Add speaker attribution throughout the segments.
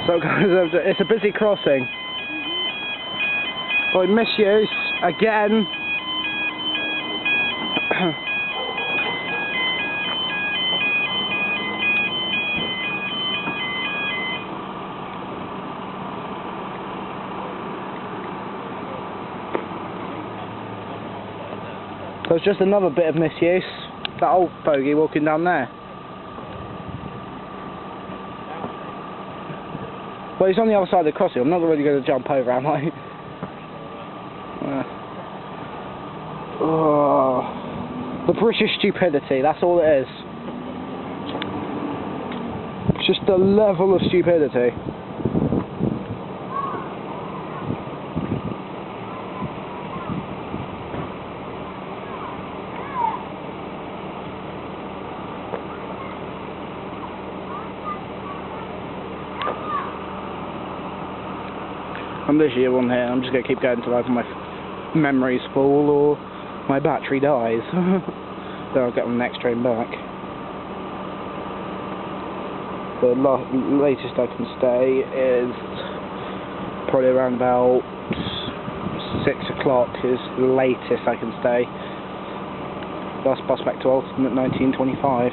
Speaker 1: So guys, it's a busy crossing. Boy, misuse again. So it's just another bit of misuse. That old bogey walking down there. Well, he's on the other side of the crossing. I'm not really going to jump over, am I? Oh, the British stupidity, that's all it is. It's just the level of stupidity. I'm literally on here. I'm just going to keep going until either my memory's full or my battery dies. Then I'll get on the next train back. The latest I can stay is probably around about 6 o'clock is the latest I can stay. Last bus back to Alton at 19:25.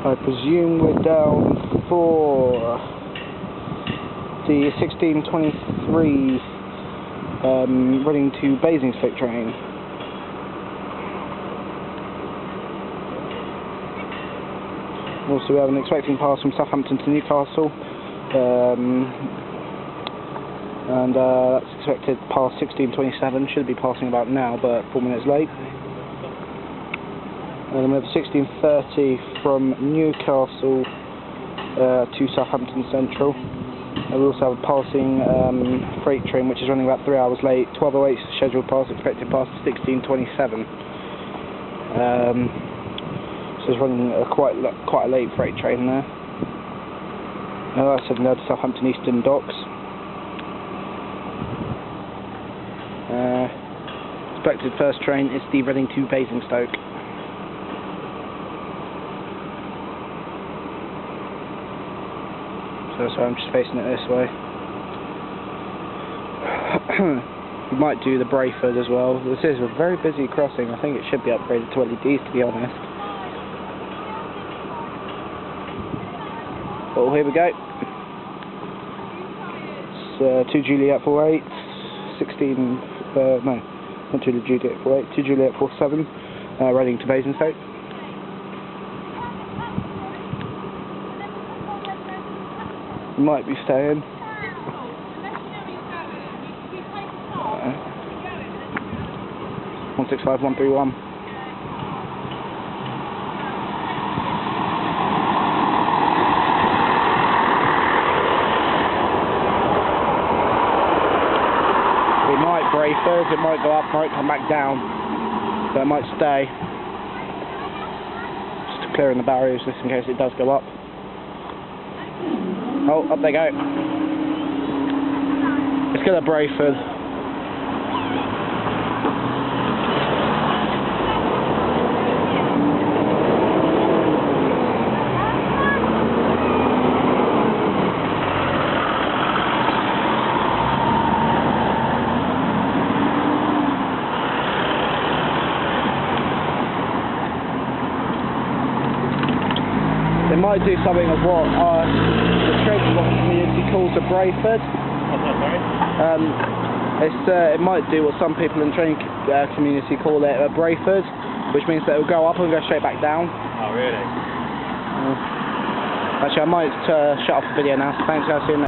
Speaker 1: I presume we're down for the 16:23 running to Basingstoke train. Also, we have an expecting pass from Southampton to Newcastle, and that's expected past 16:27. Should be passing about now, but 4 minutes late. And then we have 16:30 from Newcastle to Southampton Central. And we also have a passing freight train which is running about 3 hours late. 12:08 scheduled pass, expected pass 16:27. So it's running quite a late freight train there. That's heading down to Southampton Eastern Docks. Expected first train is the Reading to Basingstoke. So I'm just facing it this way. We might do the Brayford as well. This is a very busy crossing. I think it should be upgraded to LEDs, to be honest. Well, here we go. It's 2 Juliet 48, 16, no, not 2 Juliet 48, 2 Juliet 47, Reading to Basingstoke. Might be staying. 165131. It might break first, it might go up, might come back down. So it might stay. Just clearing the barriers just in case it does go up. Oh, up they go. Let's get a Brayford. They might do something of what the train community calls a Brayford. It might do what some people in the train community call it a Brayford, which means that it will go up and go straight back down.
Speaker 2: Oh, really?
Speaker 1: Actually, I might shut off the video now. Thanks guys, see you next.